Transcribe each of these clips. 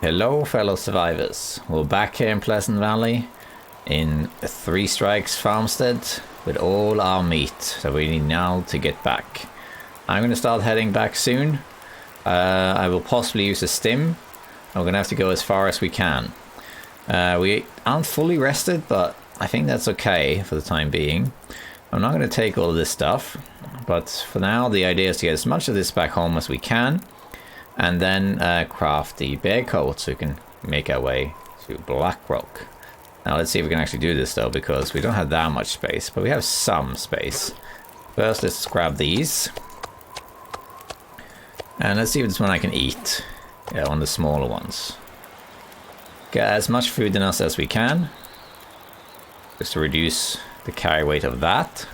Hello fellow survivors, we're back here in Pleasant Valley in Three Strikes farmstead with all our meat that we need now to get back. I'm going to start heading back soon. I will possibly use a stim. We're going to have to go as far as we can. We aren't fully rested, but I think that's okay for the time being. I'm not going to take all of this stuff, but for now the idea is to get as much of this back home as we can. And then craft the bear coat so we can make our way to Blackrock. Now let's see if we can actually do this though, because we don't have that much space, but we have some space. First let's grab these. And let's see if this one I can eat. Yeah, on the smaller ones. Get as much food in us as we can. Just to reduce the carry weight of that.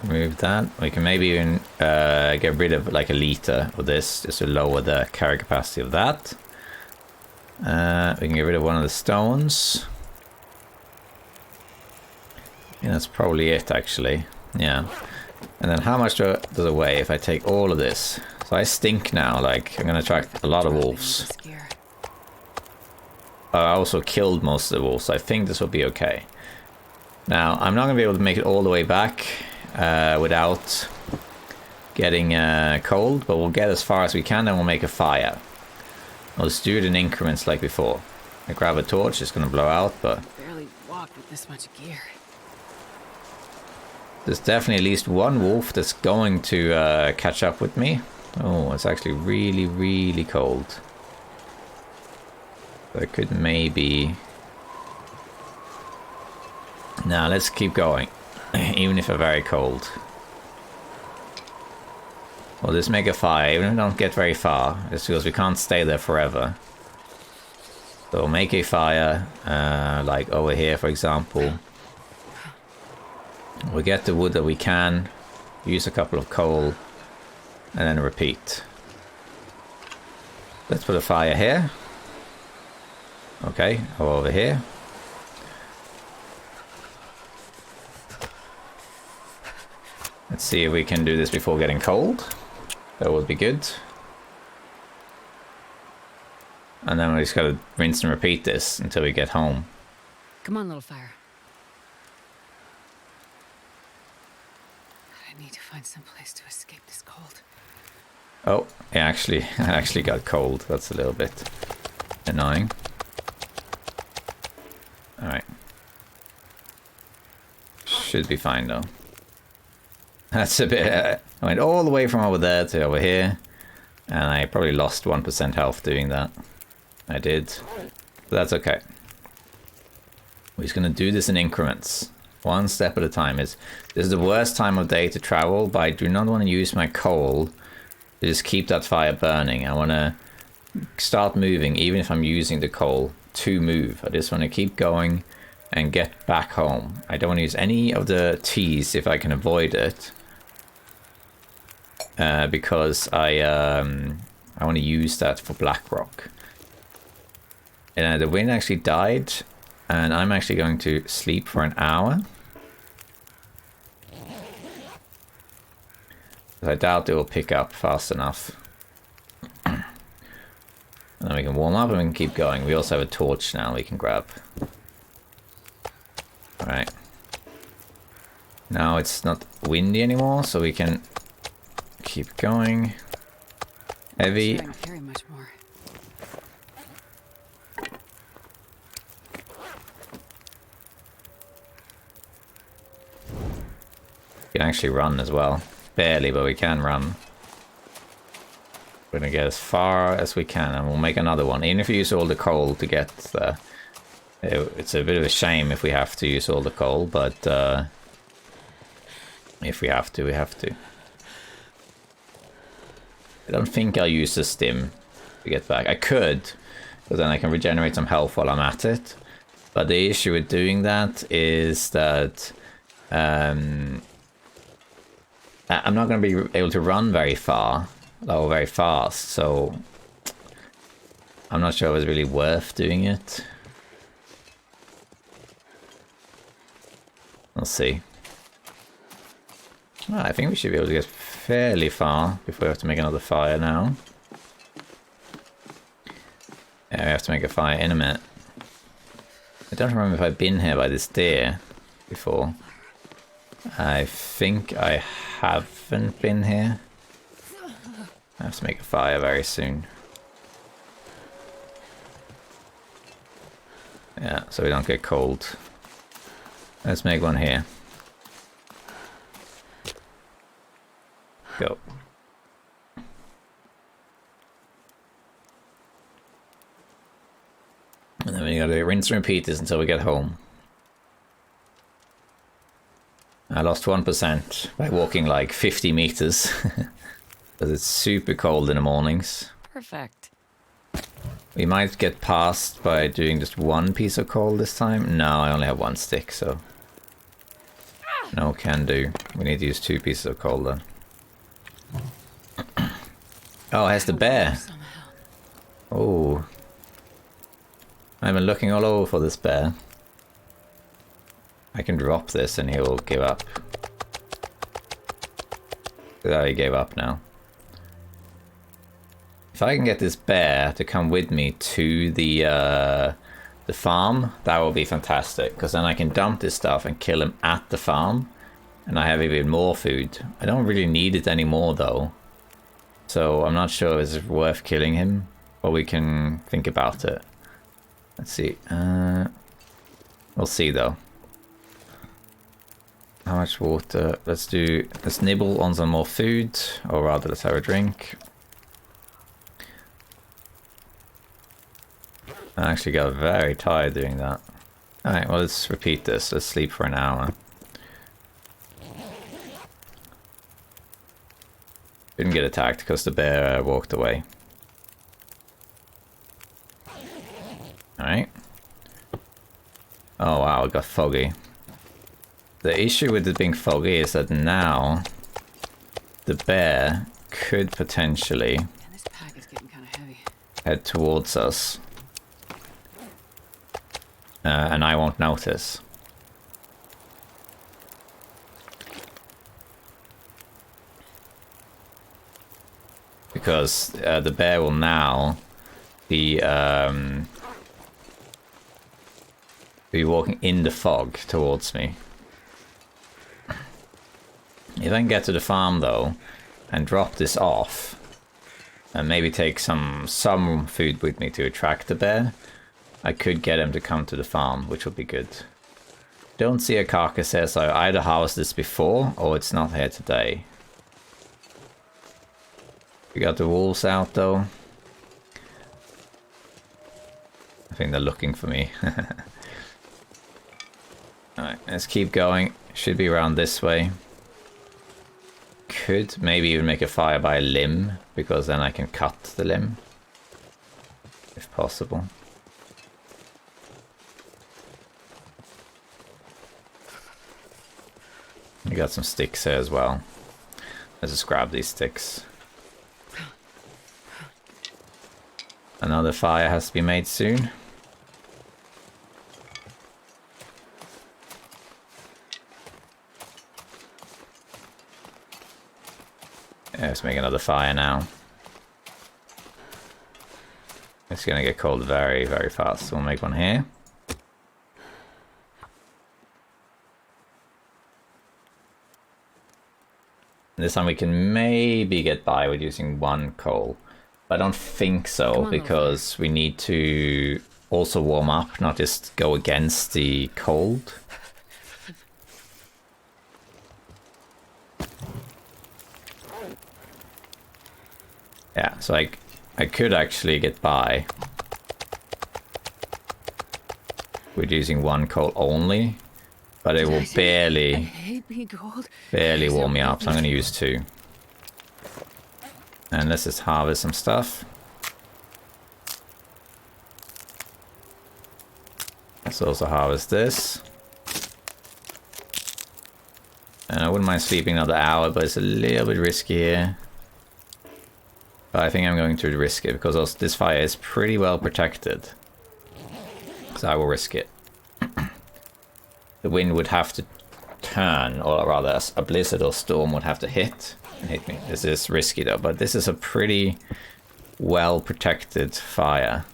Remove that. We can maybe even get rid of like a liter of this just to lower the carry capacity of that. We can get rid of one of the stones. Yeah, that's probably it actually. Yeah. And then how much does it weigh if I take all of this? So I stink now, like I'm gonna attract a lot of wolves. I also killed most of the wolves, so I think this will be okay. Now, I'm not gonna be able to make it all the way back without getting cold, but we'll get as far as we can and we'll make a fire. We'll just do it in increments like before. I grab a torch, it's gonna blow out, but barely walk with this much gear. There's definitely at least one wolf that's going to catch up with me. Oh, it's actually really, really cold. So I could maybe... Now let's keep going. Even if I'm very cold. We'll just make a fire, even if we don't get very far. It's because we can't stay there forever. So we'll make a fire, like over here for example. We'll get the wood that we can. Use a couple of coal. And then repeat. Let's put a fire here. Okay, go over here. Let's see if we can do this before getting cold. That would be good. And then we just gotta rinse and repeat this until we get home. Come on, little fire. I need to find some place to escape this cold. Oh, yeah, I actually got cold. That's a little bit annoying. Alright. Should be fine though. That's a bit... I went all the way from over there to over here. And I probably lost 1% health doing that. I did. But that's okay. We're just going to do this in increments. One step at a time. This is the worst time of day to travel, but I do not want to use my coal to just keep that fire burning. I want to start moving, even if I'm using the coal to move. I just want to keep going and get back home. I don't want to use any of the teas if I can avoid it. Because I want to use that for Blackrock. And the wind actually died, and I'm actually going to sleep for an hour. I doubt it will pick up fast enough. And then we can warm up and we can keep going. We also have a torch now we can grab. Alright. Now it's not windy anymore, so we can keep going. Heavy. I don't carry much more. We can actually run as well. Barely, but we can run. We're gonna get as far as we can, and we'll make another one. Even if we use all the coal to get there. It's a bit of a shame if we have to use all the coal, but if we have to, we have to. I don't think I'll use the stim to get back. I could, because then I can regenerate some health while I'm at it. But the issue with doing that is that I'm not going to be able to run very far or very fast, so I'm not sure it was really worth doing it. Let's see. Well, I think we should be able to get fairly far before we have to make another fire now. Yeah, we have to make a fire in a minute. I don't remember if I've been here by this deer before. I think I haven't been here. I have to make a fire very soon. Yeah, so we don't get cold. Let's make one here. Go. And then we gotta rinse and repeat this until we get home. I lost 1% by walking like 50 meters. Because it's super cold in the mornings. Perfect. We might get past by doing just one piece of coal this time. No, I only have one stick, so... No can do. We need to use 2 pieces of coal then. Oh, here's the bear. Oh. I've been looking all over for this bear. I can drop this and he'll give up. Oh, he gave up now. If I can get this bear to come with me to the farm, that will be fantastic. Because then I can dump this stuff and kill him at the farm. And I have even more food. I don't really need it anymore though. So I'm not sure if it's worth killing him. But we can think about it. Let's see. We'll see though. How much water? Let's nibble on some more food. Or rather, let's have a drink. I actually got very tired doing that. Alright, well, let's repeat this. Let's sleep for an hour. Didn't get attacked because the bear walked away. Alright. Oh wow, it got foggy. The issue with it being foggy is that now the bear could potentially This pack is getting kind of heavy. head towards us. And I won't notice. Because the bear will now be walking in the fog towards me. If I can get to the farm though, and drop this off, and maybe take some food with me to attract the bear, I could get him to come to the farm, which would be good. Don't see a carcass here, so I either harvested this before, or it's not here today. We got the wolves out though. I think they're looking for me. Alright, let's keep going. Should be around this way. Could maybe even make a fire by a limb, because then I can cut the limb. If possible. We got some sticks here as well. Let's just grab these sticks. Another fire has to be made soon. Yeah, let's make another fire now. It's gonna get cold very, very fast. So we'll make one here. This time we can maybe get by with using 1 coal. But I don't think so, because we need to also warm up, not just go against the cold. Yeah, so I could actually get by with using 1 coal only, but it will barely warm me up, so I'm going to use 2. And let's just harvest some stuff. Let's also harvest this. And I wouldn't mind sleeping another hour, but it's a little bit risky here. But I think I'm going to risk it, because this fire is pretty well protected. So I will risk it. The wind would have to can, or rather a blizzard or storm would have to hit me. This is risky though, but this is a pretty well protected fire.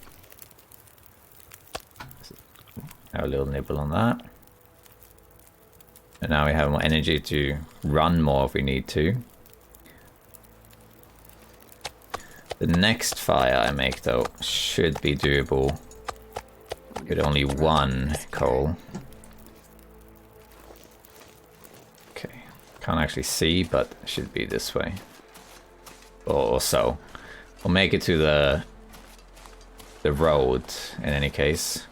Have a little nibble on that. And now we have more energy to run more if we need to. The next fire I make though should be doable with only one coal. Okay, can't actually see, but it should be this way. Or so. We'll make it to the road in any case.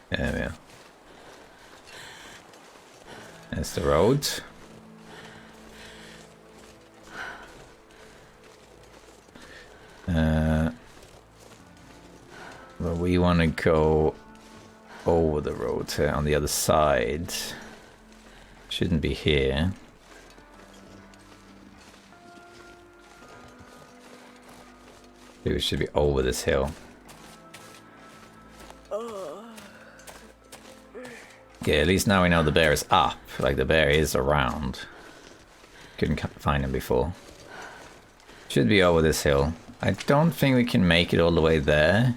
There we are. There's the road. Well, we want to go over the road here on the other side. Shouldn't be here. Maybe it should be over this hill. Yeah, at least now we know the bear is up. Like, the bear is around. Couldn't find him before. Should be over this hill. I don't think we can make it all the way there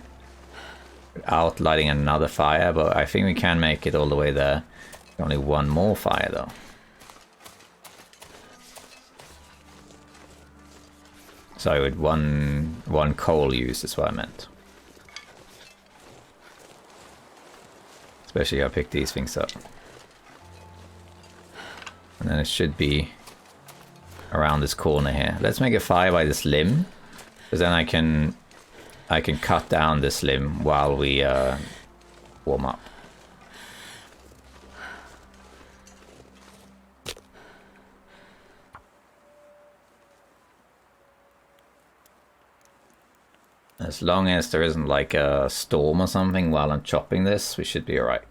without lighting another fire, but I think we can make it all the way there. Only one more fire, though. Sorry, with one coal use is what I meant. Especially if I pick these things up. And then it should be around this corner here. Let's make a fire by this limb, because then I can cut down this limb while we warm up. As long as there isn't like a storm or something while I'm chopping this, we should be alright.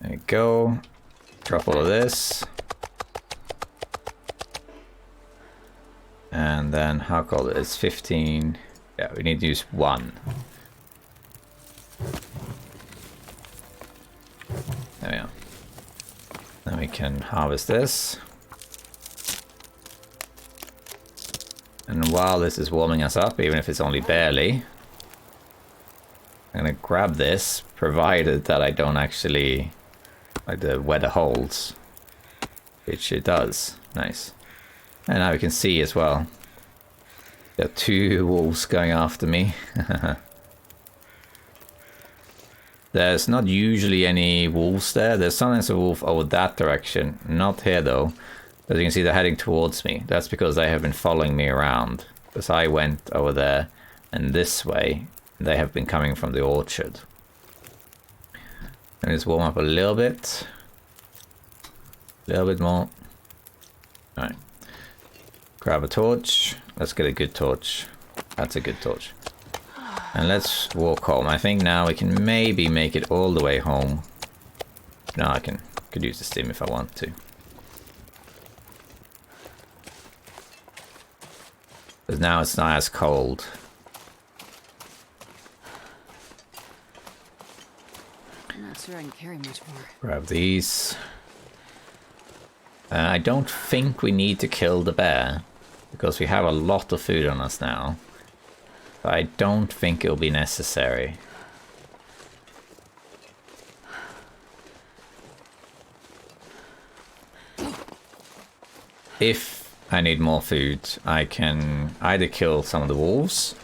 There we go. Drop all of this. And then how cold it is? 15. Yeah, we need to use 1. There we are. Then we can harvest this. And while this is warming us up, even if it's only barely, I'm gonna grab this, provided that I don't actually, like, the weather holds, which it does. Nice. And now we can see as well. There are 2 wolves going after me. There's not usually any wolves there. There's sometimes a wolf over that direction. Not here though. As you can see, they're heading towards me. That's because they have been following me around. Because I went over there and this way. They have been coming from the orchard. Let me just warm up a little bit. A little bit more. Alright. Grab a torch. Let's get a good torch. That's a good torch. And let's walk home. I think now we can maybe make it all the way home. No, I could use the steam if I want to. Because now it's not as cold. I'm not sure I can carry much more. Grab these. I don't think we need to kill the bear, because we have a lot of food on us now. But I don't think it'll be necessary. If I need more food, I can either kill some of the wolves,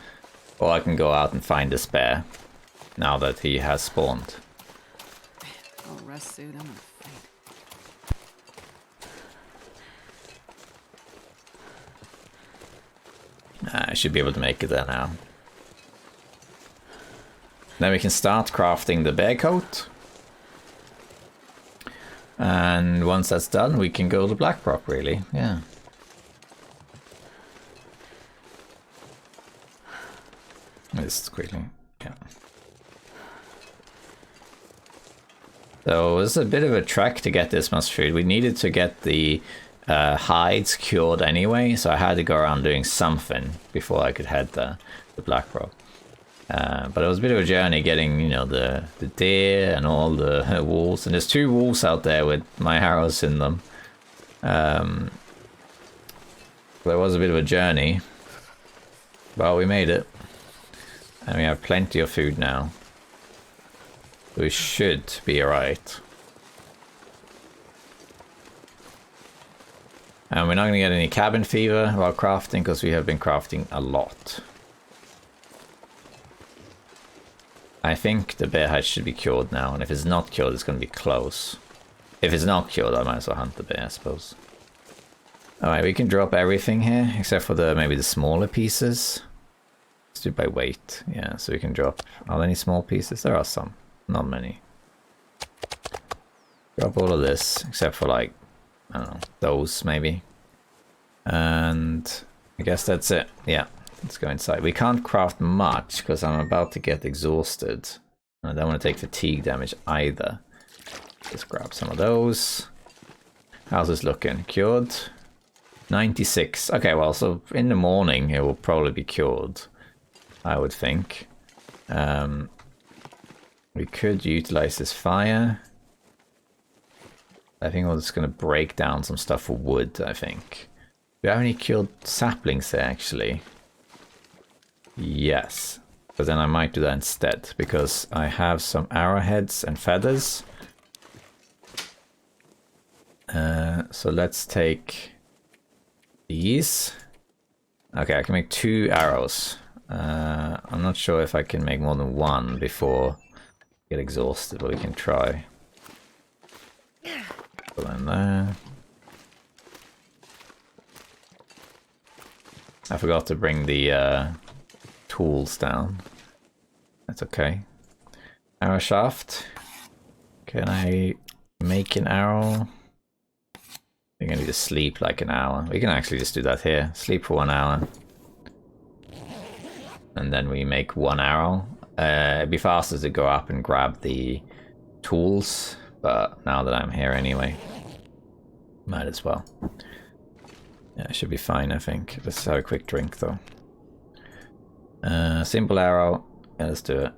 or I can go out and find this bear, now that he has spawned. Oh, rest suit, I'm gonna faint. I should be able to make it there now. Then we can start crafting the bear coat. And once that's done, we can go to Blackrock, really. Yeah. It's quickly, yeah. So it's a bit of a trek to get this much food. We needed to get the hides cured anyway, so I had to go around doing something before I could head to Blackrock. But it was a bit of a journey getting, you know, the deer and all the wolves. And there's 2 wolves out there with my arrows in them. But it was a bit of a journey. But we made it. And we have plenty of food now. We should be alright. And we're not going to get any cabin fever while crafting because we have been crafting a lot. I think the bear hide should be cured now, and if it's not cured, it's going to be close. If it's not cured, I might as well hunt the bear, I suppose. Alright, we can drop everything here, except for maybe the smaller pieces. Let's do it by weight. Yeah, so we can drop... Are there any small pieces? There are some. Not many. Drop all of this, except for like, I don't know, those maybe. And I guess that's it. Yeah. Let's go inside. We can't craft much because I'm about to get exhausted. And I don't want to take fatigue damage either. Just grab some of those. How's this looking? Cured? 96. Okay, well, so in the morning it will probably be cured, I would think. We could utilize this fire. I think we're just going to break down some stuff for wood, I think. Do we have any cured saplings there, actually? Yes, but then I might do that instead because I have some arrowheads and feathers. So let's take these. Okay, I can make 2 arrows. I'm not sure if I can make more than 1 before I get exhausted, but we can try. Put that in there. I forgot to bring the tools down. That's okay. Arrow shaft. Can I make an arrow? I think I need to sleep like an hour. We can actually just do that here. Sleep for 1 hour. And then we make 1 arrow. It'd be faster to go up and grab the tools. But now that I'm here anyway, might as well. Yeah, it should be fine, I think. Let's have a quick drink though. Simple arrow. Yeah, let's do it.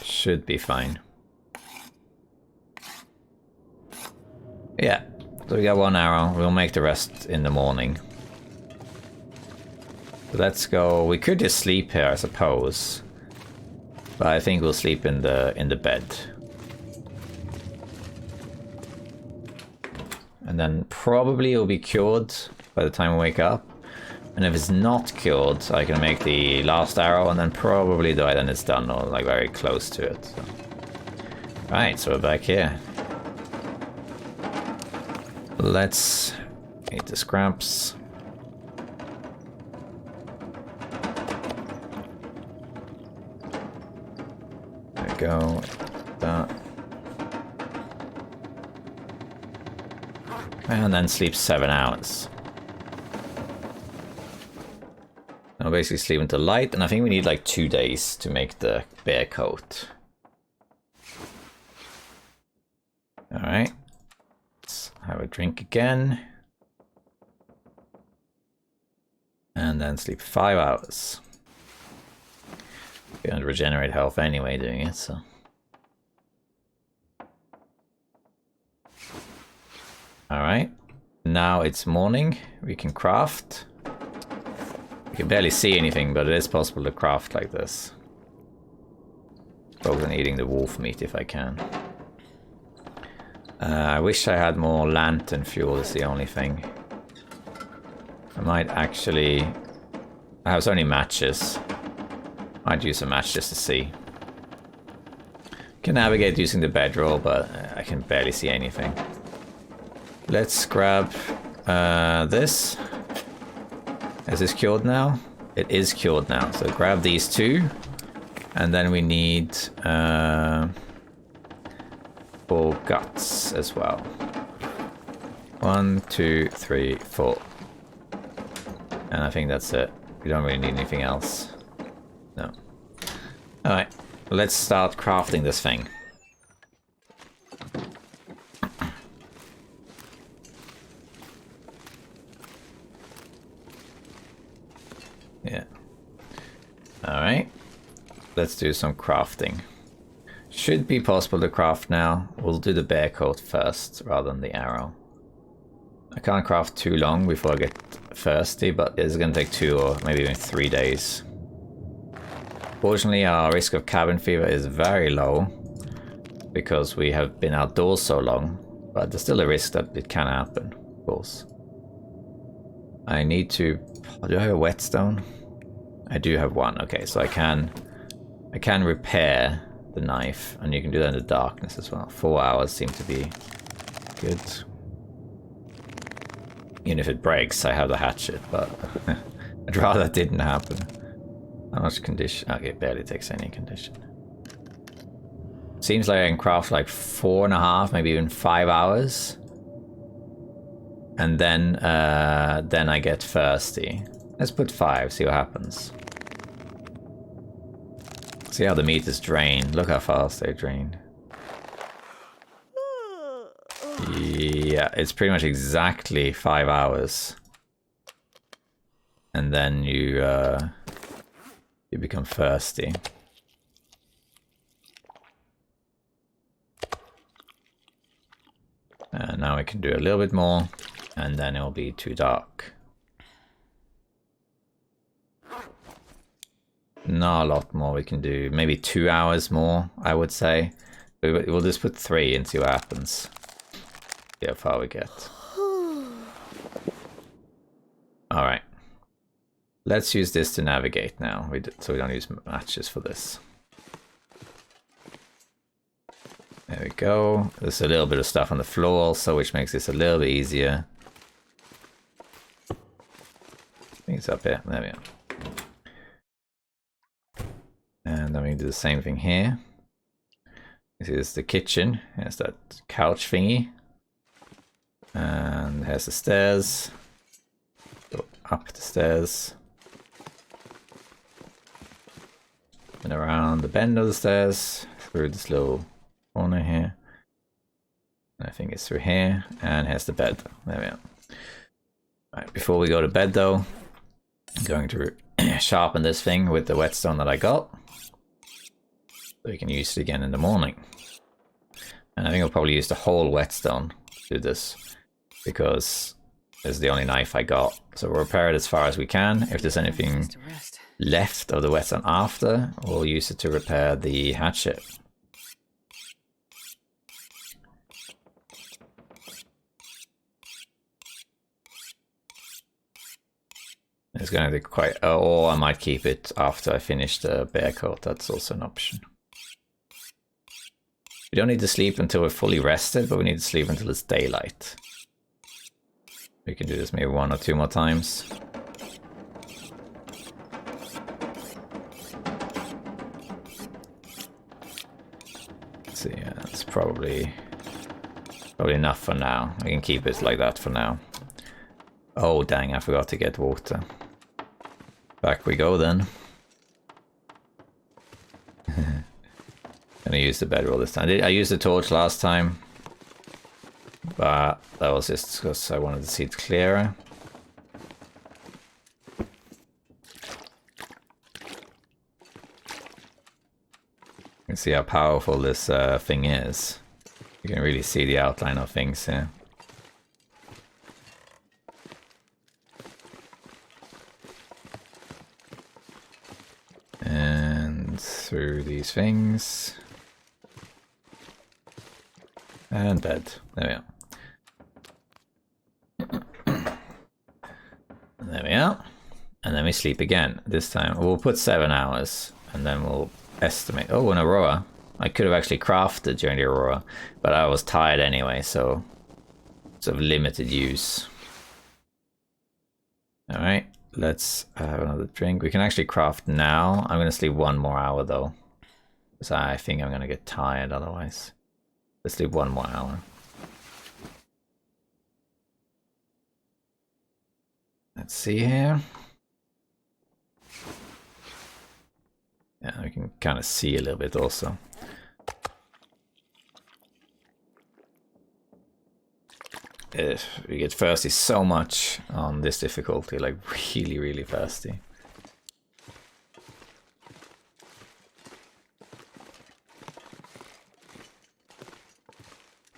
Should be fine. Yeah, so we got 1 arrow. We'll make the rest in the morning. So let's go. We could just sleep here, I suppose. But I think we'll sleep in the bed. And then probably it'll be cured by the time we wake up. And if it's not cured, I can make the last arrow and then probably die, then it's done, or like very close to it. So. Right, so we're back here. Let's eat the scraps. There we go. That. And then sleep 7 hours. I'll basically sleep until light, and I think we need like 2 days to make the bear coat. Alright. Let's have a drink again. And then sleep 5 hours. Gonna regenerate health anyway doing it, so. Alright. Now it's morning. We can craft. You can barely see anything, but it is possible to craft like this. Focus on eating the wolf meat if I can. I wish I had more lantern fuel, is the only thing. I might actually... I have so many matches. Might use a match just to see. Can navigate using the bedroll, but I can barely see anything. Let's grab this. Is this cured now? It is cured now. So grab these 2. And then we need 4 guts as well. 1, 2, 3, 4. And I think that's it. We don't really need anything else. No. Alright. Let's start crafting this thing. Yeah. Alright. let's do some crafting. Should be possible to craft now. We'll do the bear coat first rather than the arrow. I can't craft too long before I get thirsty, but it's gonna take 2 or maybe even 3 days. Fortunately, our risk of cabin fever is very low because we have been outdoors so long, but there's still a risk that it can happen, of course. I need to... do I have a whetstone? I do have one. Okay, so I can repair the knife, and you can do that in the darkness as well. 4 hours seem to be good. Even if it breaks, I have the hatchet, but I'd rather that didn't happen. How much condition? Okay, it barely takes any condition. Seems like I can craft like 4.5, maybe even 5 hours. And then I get thirsty. Let's put 5, see what happens. See how the meat is drained. Look how fast they drain. Yeah, it's pretty much exactly 5 hours. And then you become thirsty. And now we can do a little bit more, and then it'll be too dark. Not a lot more we can do. Maybe 2 hours more, I would say. We'll just put 3 and see what happens. See how far we get. Alright. Let's use this to navigate now, so we don't use matches for this. There we go. There's a little bit of stuff on the floor also, which makes this a little bit easier. I think it's up here. There we go. And then we do the same thing here. This is the kitchen. There's that couch thingy. And there's the stairs. Go up the stairs. And around the bend of the stairs. Through this little corner here. And I think it's through here. And here's the bed. There we go. Right, before we go to bed though, I'm going to sharpen this thing with the whetstone that I got. So we can use it again in the morning. And I think I'll probably use the whole whetstone to do this, because this is the only knife I got. So we'll repair it as far as we can. If there's anything left of the whetstone after, we'll use it to repair the hatchet. It's going to be quite... or I might keep it after I finish the bear coat. That's also an option. We don't need to sleep until we're fully rested, but we need to sleep until it's daylight. We can do this maybe 1 or 2 more times. Let's see, yeah, that's probably enough for now. I can keep it like that for now. Oh dang, I forgot to get water. Back we go then. Gonna use the bedroll this time. I used the torch last time, but that was just because I wanted to see it clearer. You can see how powerful this thing is. You can really see the outline of things here. And through these things. And bed. There we are. There we are. And then we sleep again. This time we'll put 7 hours, and then we'll estimate. Oh, an aurora. I could have actually crafted during the aurora, but I was tired anyway, so sort of limited use. Alright, let's have another drink. We can actually craft now. I'm going to sleep 1 more hour though, because I think I'm going to get tired otherwise. Let's sleep 1 more hour. Let's see here. Yeah, we can kind of see a little bit also. If we get thirsty so much on this difficulty, like really thirsty.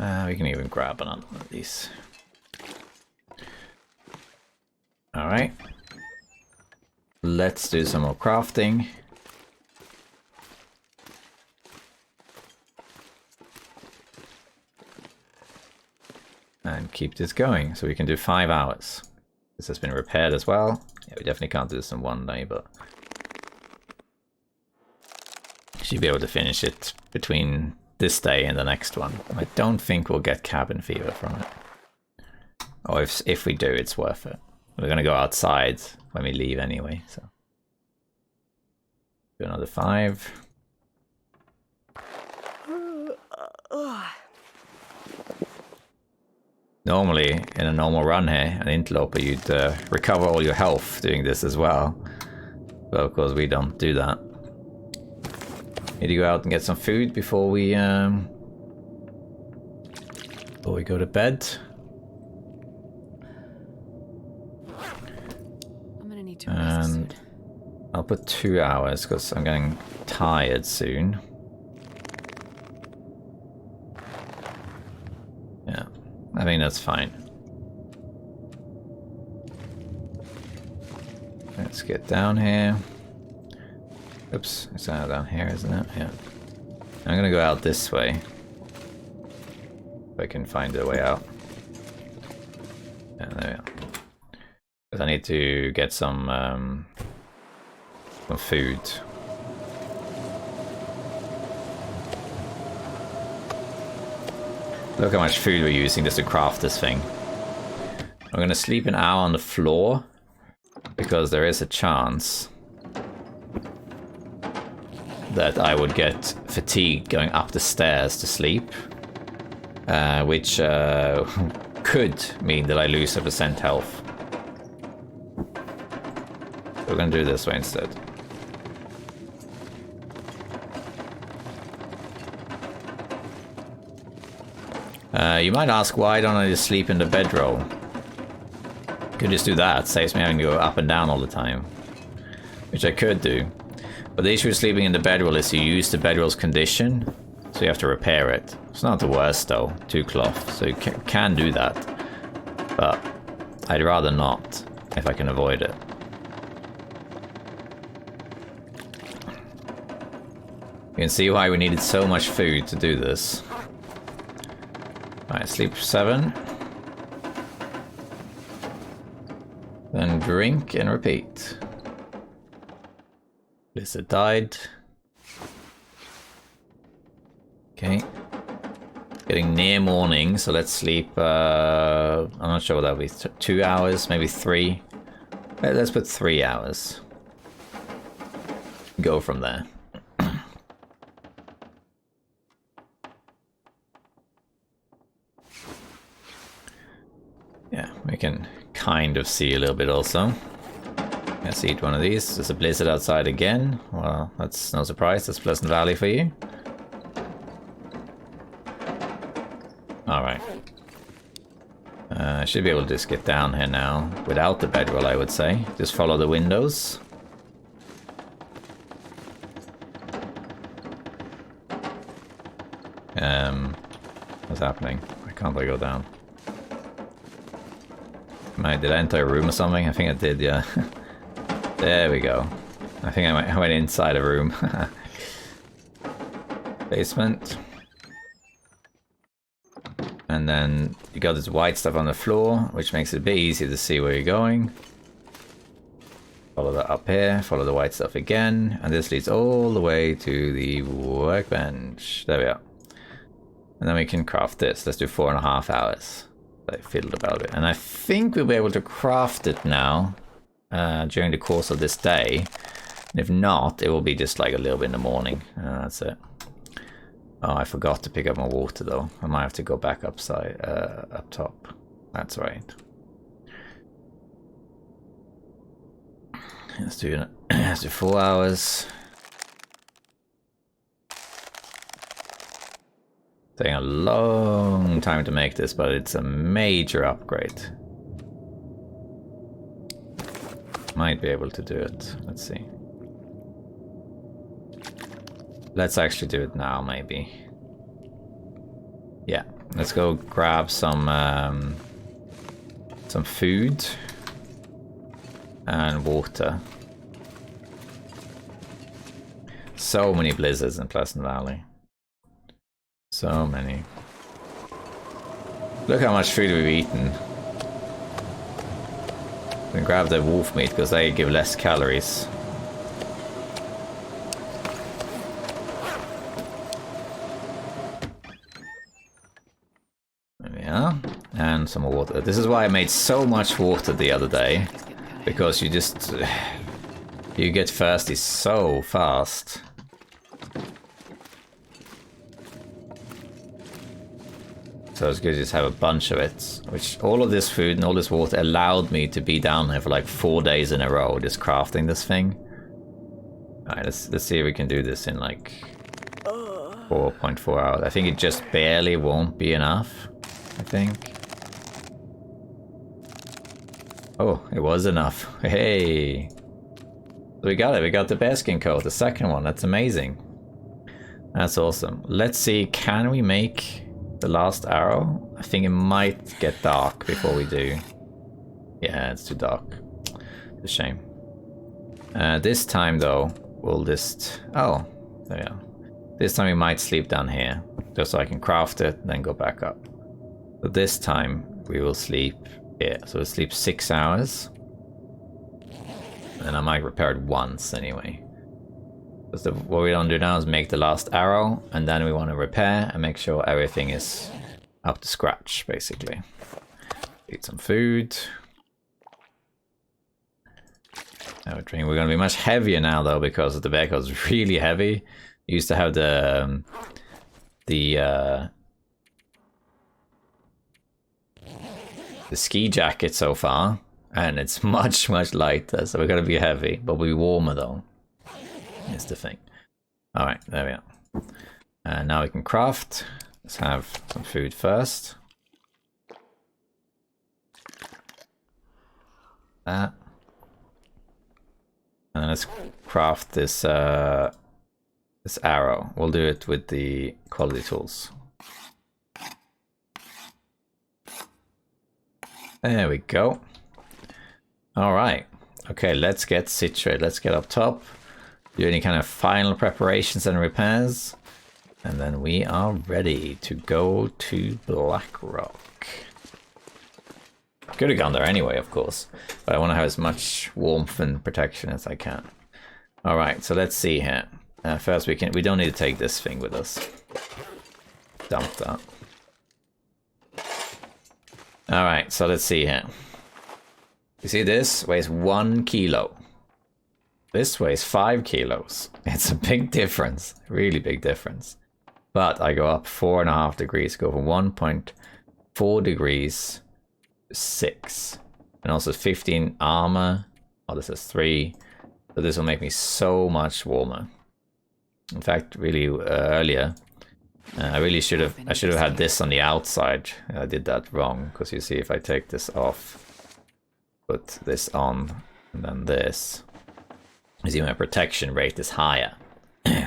We can even grab another one of these. Alright. Let's do some more crafting. And keep this going, so we can do 5 hours. This has been repaired as well. Yeah, we definitely can't do this in one day, but should be able to finish it between this day and the next one. I don't think we'll get cabin fever from it. Or if we do, it's worth it. We're gonna go outside when we leave anyway, so. Do another 5. Normally, in a normal run here, an Interloper, you'd recover all your health doing this as well. But of course we don't do that. Need to go out and get some food before we go to bed. I'm gonna need to rest soon. I'll put 2 hours because I'm getting tired soon. Yeah, I think that's fine. Let's get down here. Oops, it's down here, isn't it? Yeah. I'm gonna go out this way. If I can find a way out. Yeah, there we are. Because I need to get some food. Look how much food we're using just to craft this thing. I'm gonna sleep an hour on the floor because there is a chance that I would get fatigued going up the stairs to sleep, which could mean that I lose a % health. We're gonna do it this way instead. You might ask, why don't I just sleep in the bedroll? Could just do that, saves me having to go up and down all the time. Which I could do. But the issue with sleeping in the bedroll is you use the bedroll's condition, so you have to repair it. It's not the worst though, 2 cloth, so you can do that. But I'd rather not, if I can avoid it. You can see why we needed so much food to do this. Alright, sleep 7. Then drink and repeat. Blizzard died. Okay. Getting near morning, so let's sleep, I'm not sure what that'll be, 2 hours, maybe 3. Let's put 3 hours. Go from there. Yeah, we can kind of see a little bit also. Let's eat one of these. There's a blizzard outside again. Well, that's no surprise. That's Pleasant Valley for you. Alright. I should be able to just get down here now without the bedroll, I would say. Just follow the windows. What's happening? Why can't I go down? Did I enter a room or something? I think I did, yeah. There we go. I think I went inside a room. Basement. And then you got this white stuff on the floor, which makes it a bit easier to see where you're going. Follow that up here, follow the white stuff again, and this leads all the way to the workbench. There we are. And then we can craft this. Let's do 4.5 hours. I fiddled about it. And I think we'll be able to craft it now during the course of this day. And if not, it will be just like a little bit in the morning. That's it. Oh, I forgot to pick up my water though. I might have to go back up top. That's right. Let's do 4 hours. Taking a long time to make this, but it's a major upgrade. Might be able to do it. Let's see. Let's actually do it now, maybe. Yeah, let's go grab some food and water. So many blizzards in Pleasant Valley. So many. Look how much food we've eaten. We can grab the wolf meat because they give less calories. There we are. And some water. This is why I made so much water the other day. Because you just... you get thirsty so fast. So it's good to just have a bunch of it. Which all of this food and all this water allowed me to be down here for like 4 days in a row just crafting this thing. Alright, let's see if we can do this in like 4.4 hours. I think it just barely won't be enough. I think. Oh, it was enough. Hey! So we got it. We got the bearskin coat, the second one. That's amazing. That's awesome. Let's see, can we make the last arrow? I think it might get dark before we do. Yeah, it's too dark. It's a shame. This time though, we'll just... oh, there we are. This time we might sleep down here. Just so I can craft it, then go back up. But this time we will sleep here. So we'll sleep 6 hours. And I might repair it once anyway. What we don't do now is make the last arrow, and then we want to repair and make sure everything is up to scratch, basically. Eat some food. We're going to be much heavier now, though, because the bear coat is really heavy. We used to have the ski jacket so far, and it's much lighter, so we're going to be heavy, but we'll be warmer though. Is the thing. Alright, there we are. And now we can craft. Let's have some food first. That. And then let's craft this this arrow. We'll do it with the quality tools. There we go. Alright. Okay, let's get situated. Let's get up top. Do any kind of final preparations and repairs. And then we are ready to go to Blackrock. Could have gone there anyway, of course. But I want to have as much warmth and protection as I can. Alright, so let's see here. First we don't need to take this thing with us. Dump that. Alright, so let's see here. You see this weighs 1 kilo. This weighs 5 kilos. It's a big difference. Really big difference. But I go up 4.5 degrees. Go from 1.4 degrees to 6. And also 15 armor. Oh, this is 3. So this will make me so much warmer. In fact, really earlier, I should have had this on the outside. I did that wrong. Because you see, if I take this off, put this on, and then this. You see my protection rate is higher.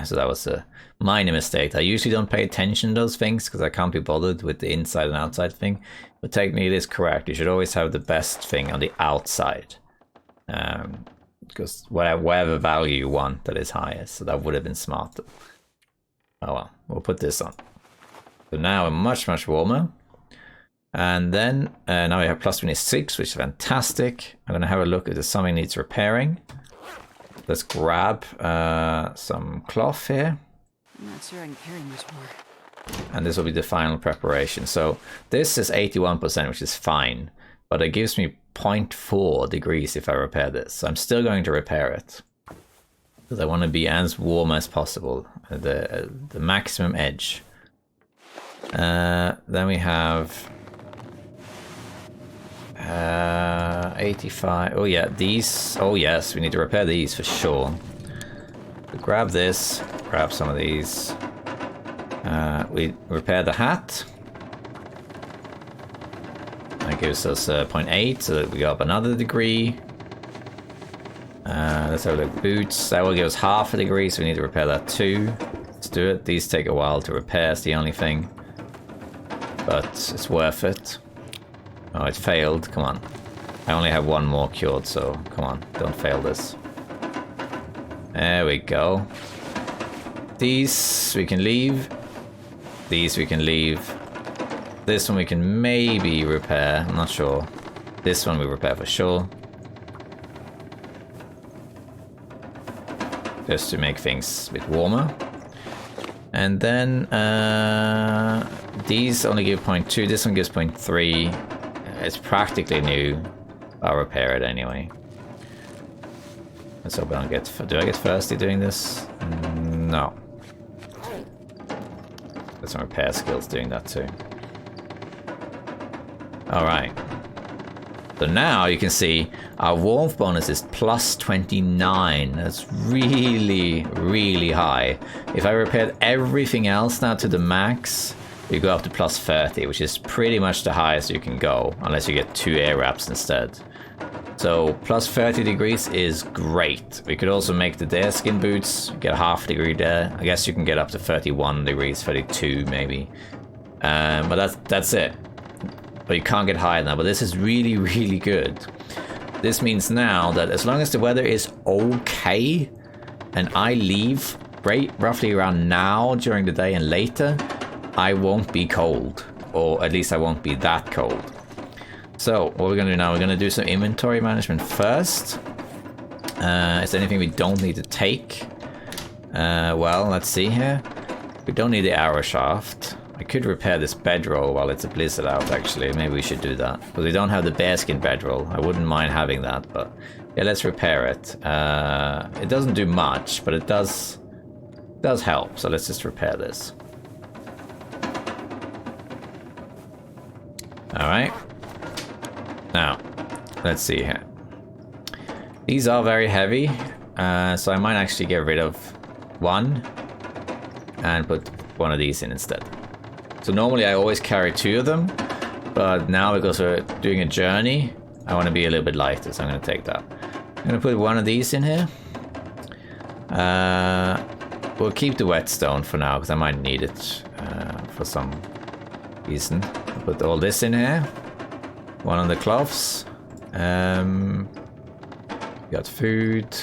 So that was a minor mistake. I usually don't pay attention to those things because I can't be bothered with the inside and outside thing. But technically it is correct. You should always have the best thing on the outside. Because whatever value you want that is highest. So that would have been smarter. Oh well, we'll put this on. So now I'm much warmer. And then now we have plus 26, which is fantastic. I'm going to have a look if there's something needs repairing. Let's grab some cloth here. I'm not sure I can carry much more. And this will be the final preparation. So this is 81%, which is fine. But it gives me 0.4 degrees if I repair this. So I'm still going to repair it. Because I want to be as warm as possible. The maximum edge. Then we have... 85. Oh yeah, these. Oh yes, we need to repair these for sure. So grab this, grab some of these. We repair the hat. That gives us 0.8, so that we go up another degree. Let's have a look. Boots. That will give us half a degree, so we need to repair that too. Let's do it. These take a while to repair. It's the only thing. but it's worth it. Oh, it failed. Come on. I only have one more cured, so come on, don't fail this. There we go. These we can leave. These we can leave. This one we can maybe repair, I'm not sure. This one we repair for sure. Just to make things a bit warmer. And then these only give 0.2, this one gives 0.3. It's practically new. I'll repair it anyway. Let's hope I don't get... Do I get thirsty doing this? No. There's some repair skills doing that too. Alright. So now you can see our warmth bonus is plus 29. That's really, really high. If I repaired everything else now to the max, you go up to plus 30, which is pretty much the highest you can go, unless you get 2 air wraps instead. So plus 30 degrees is great. We could also make the Dare skin boots, get a half degree there. I guess you can get up to 31 degrees, 32 maybe. But that's it. But you can't get higher now, but this is really, really good. This means now that as long as the weather is okay, and I leave roughly around now during the day and later, I won't be cold. Or at least I won't be that cold. So, what we're going to do now, we're going to do some inventory management first. Is there anything we don't need to take? Well, let's see here. We don't need the arrow shaft. I could repair this bedroll while it's a blizzard out, actually. Maybe we should do that. But we don't have the bearskin bedroll. I wouldn't mind having that, but... Yeah, let's repair it. It doesn't do much, but it does help. So let's just repair this. Alright. Now, let's see here. These are very heavy, so I might actually get rid of one and put one of these in instead. So normally I always carry 2 of them, but now because we're doing a journey, I want to be a little bit lighter, so I'm going to take that. I'm going to put one of these in here. We'll keep the whetstone for now, because I might need it for some reason. I'll put all this in here. One of the cloths. Got food.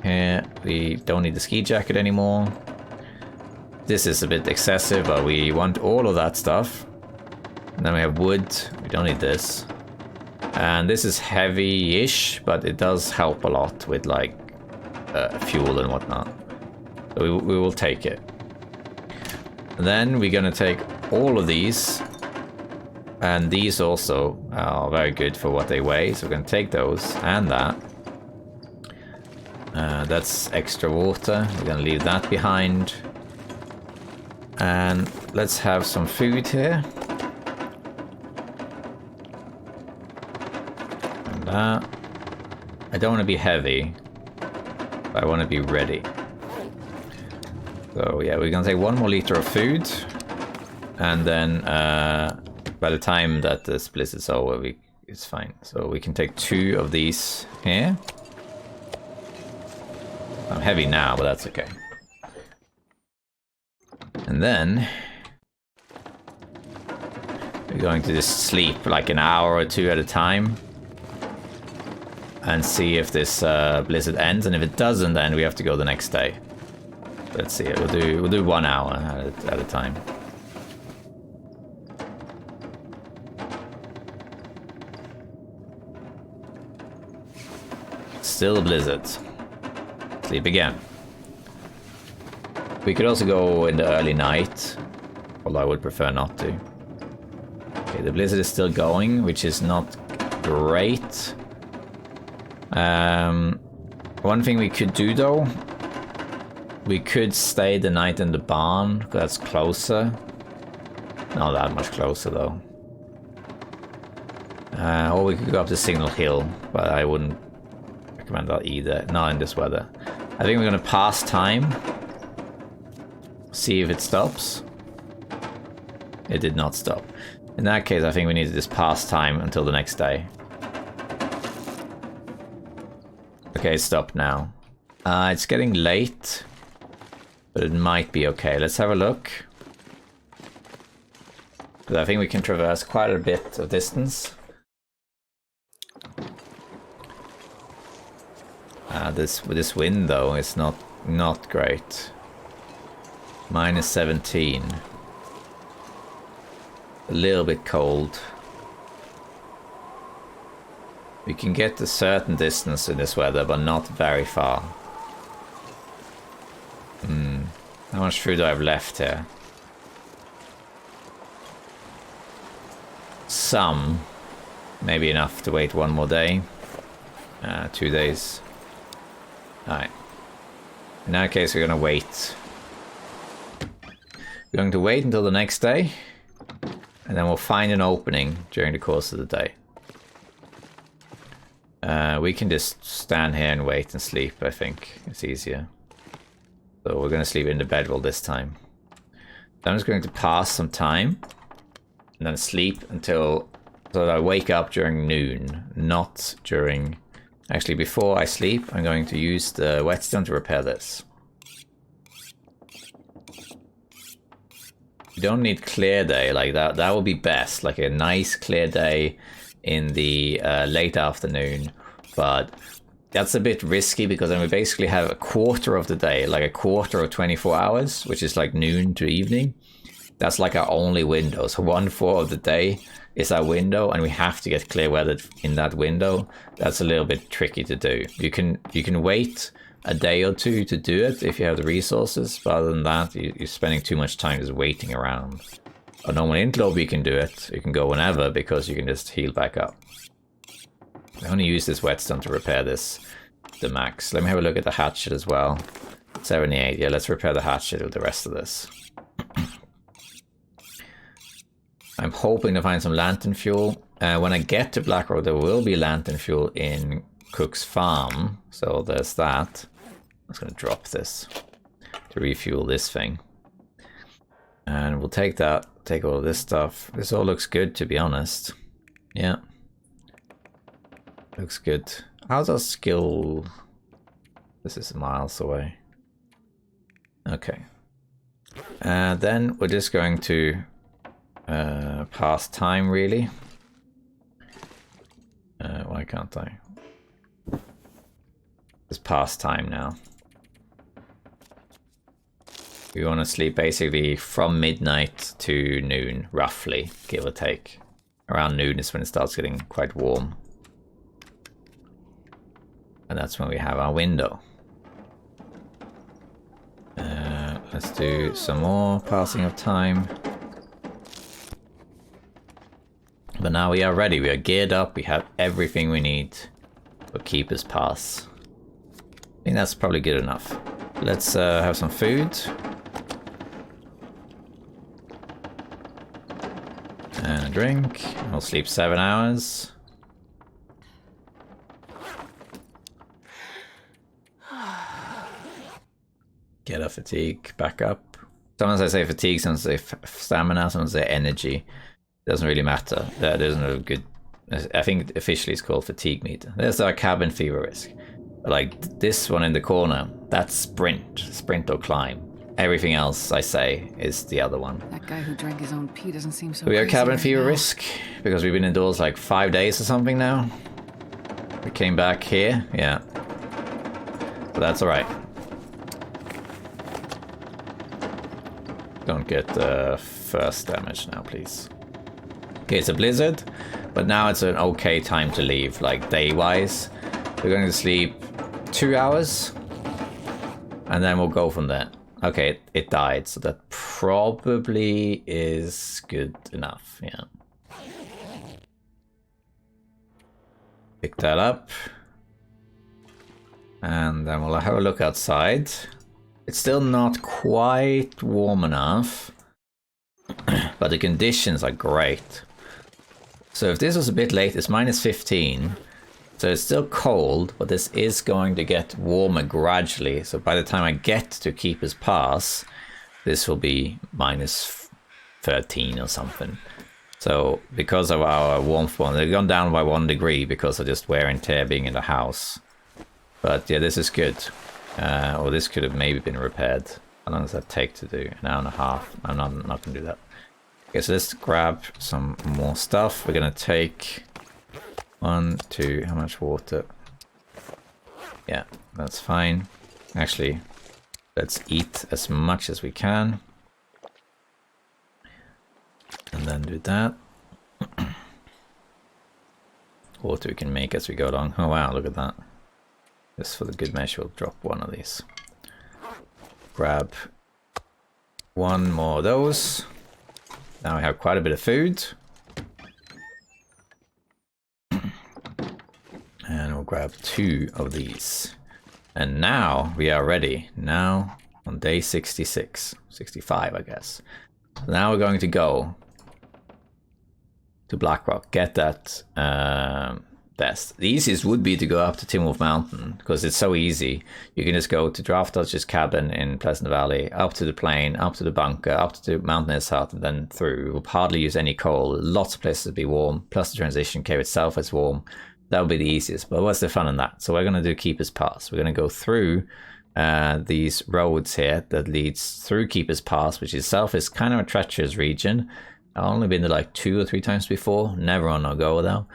Here, we don't need the ski jacket anymore. This is a bit excessive, but we want all of that stuff. And then we have wood. We don't need this. And this is heavy-ish, but it does help a lot with like fuel and whatnot. So we will take it. And then we're gonna take all of these. And these also are very good for what they weigh. So we're gonna take those and that. That's extra water. We're gonna leave that behind. And let's have some food here. And that. I don't want to be heavy, but I want to be ready. So yeah, we're gonna take 1 more liter of food. And then by the time that this blizzard's over, it's fine. So we can take 2 of these here. I'm heavy now, but that's okay. And then we're going to just sleep like an hour or 2 at a time and see if this blizzard ends. And if it doesn't, then we have to go the next day. Let's see. We'll do 1 hour at a time. Still a blizzard. Sleep again. We could also go in the early night, although I would prefer not to. Okay, the blizzard is still going, which is not great. One thing we could do though, we could stay the night in the barn, because that's closer. Not that much closer though. Or we could go up to Signal Hill, but I wouldn't recommend that either, not in this weather. I think we're gonna pass time. See if it stops. It did not stop. In that case, I think we need to just pass time until the next day. Okay, stop now. It's getting late, but it might be okay. Let's have a look. But I think we can traverse quite a bit of distance. This wind though is not great. Minus 17. A little bit cold. We can get a certain distance in this weather, but not very far. How much food do I have left here? Some. Maybe enough to wait one more day. 2 days. Alright. In that case, we're going to wait. We're going to wait until the next day. And then we'll find an opening during the course of the day. We can just stand here and wait and sleep, I think. It's easier. So we're going to sleep in the bedroll this time. I'm just going to pass some time. And then sleep until... so that I wake up during noon. Not during... actually, before I sleep, I'm going to use the whetstone to repair this. You don't need clear day like that. That would be best. Like a nice clear day in the late afternoon. But that's a bit risky because then we basically have a quarter of the day, like a quarter of 24 hours, which is like noon to evening. That's like our only window. So 1/4 of the day is our window, and we have to get clear weather in that window. That's a little bit tricky to do. You can wait a day or two to do it if you have the resources, but other than that, you're spending too much time just waiting around. On normal Interloper, you can do it. You can go whenever because you can just heal back up. I only use this whetstone to repair this, the max. Let me have a look at the hatchet as well. 78, yeah, let's repair the hatchet with the rest of this. I'm hoping to find some lantern fuel. When I get to Blackrock, there will be lantern fuel in Cook's farm, so there's that. I'm just going to drop this to refuel this thing. And we'll take that, take all of this stuff. This all looks good, to be honest. Yeah. Looks good. How's our skill? This is miles away. Okay. Then we're just going to pass time, really. Why can't I? Just pass time now. We want to sleep basically from midnight to noon, roughly, give or take. Around noon is when it starts getting quite warm. And that's when we have our window. Let's do some more passing of time. But now we are ready, we are geared up, we have everything we need for Keeper's Pass. I think that's probably good enough. Let's have some food. And a drink. We'll sleep 7 hours. Get our fatigue back up. Sometimes I say fatigue, sometimes I say stamina, sometimes I say energy. Doesn't really matter. That isn't a good... I think officially it's called fatigue meter. There's our cabin fever risk. Like this one in the corner, that's sprint. Sprint or climb. Everything else I say is the other one. That guy who drank his own pee doesn't seem so We have crazy cabin right fever now. risk because we've been indoors like 5 days or something now. We came back here, yeah. But that's alright. Don't get first damage now, please. Okay, it's a blizzard, but now it's an okay time to leave, like day-wise. We're going to sleep 2 hours, and then we'll go from there. Okay, it died, so that probably is good enough, yeah. Pick that up. And then we'll have a look outside. It's still not quite warm enough, but the conditions are great. So if this was a bit late, it's minus 15. So it's still cold, but this is going to get warmer gradually. So by the time I get to Keeper's Pass, this will be minus 13 or something. So because of our warmth one, they've gone down by 1 degree because of just wear and tear being in the house. But yeah, this is good. Or this could have maybe been repaired. How long does that take to do? An hour and a half. I'm not going to do that. Okay, so let's grab some more stuff. We're gonna take 1, 2, how much water? Yeah, that's fine. Actually, let's eat as much as we can. And then do that. Water we can make as we go along. Oh wow, look at that. Just for the good measure, we'll drop one of these. Grab one more of those. Now we have quite a bit of food. And we'll grab 2 of these. And now we are ready. Now on day 66, 65 I guess. So now we're going to go to Blackrock, get that vest. The easiest would be to go up to Timwolf Mountain because it's so easy. You can just go to Draft Dodge's cabin in Pleasant Valley, up to the plane, up to the bunker, up to the Mountaineer's hut, and then through. We'll hardly use any coal. Lots of places to be warm, plus the transition cave itself is warm. That would be the easiest, but what's the fun in that? So we're going to do Keeper's Pass. We're going to go through these roads here that leads through Keeper's Pass, which itself is kind of a treacherous region. I've only been there like 2 or 3 times before, never on NOGOA though,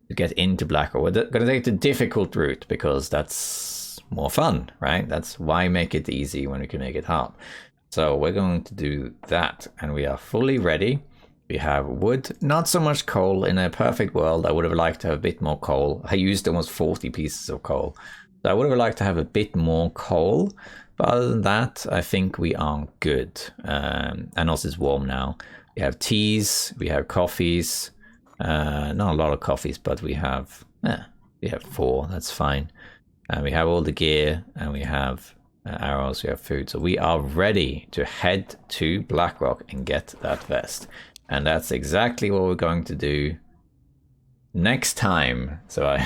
to get into Blackrock. We're going to take the difficult route because that's more fun, right? That's why make it easy when we can make it hard. So we're going to do that, and we are fully ready. We have wood, not so much coal. In a perfect world, I would have liked to have a bit more coal. I used almost 40 pieces of coal. So I would have liked to have a bit more coal. But other than that, I think we are good. And also it's warm now. We have teas, we have coffees. Not a lot of coffees, but we have 4, that's fine. And we have all the gear, and we have arrows, we have food. So we are ready to head to Blackrock and get that vest. And that's exactly what we're going to do next time. So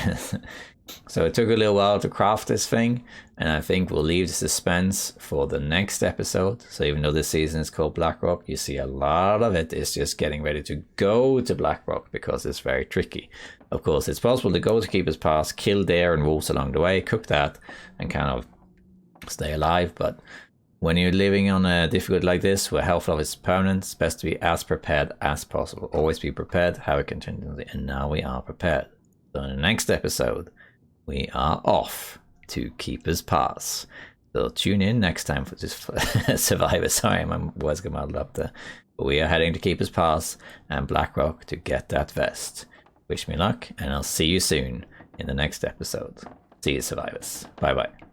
so it took a little while to craft this thing, and I think we'll leave the suspense for the next episode. So even though this season is called Blackrock, you see a lot of it is just getting ready to go to Blackrock because it's very tricky. Of course, it's possible to go to Keeper's Pass, kill deer and wolves along the way, cook that, and kind of stay alive, but when you're living on a difficulty like this, where health loss is permanent, it's best to be as prepared as possible. Always be prepared, have a contingency, and now we are prepared. So in the next episode, we are off to Keeper's Pass. So tune in next time for this Survivor. Sorry, my words got muddled up there. But we are heading to Keeper's Pass and Blackrock to get that vest. Wish me luck, and I'll see you soon in the next episode. See you, survivors. Bye-bye.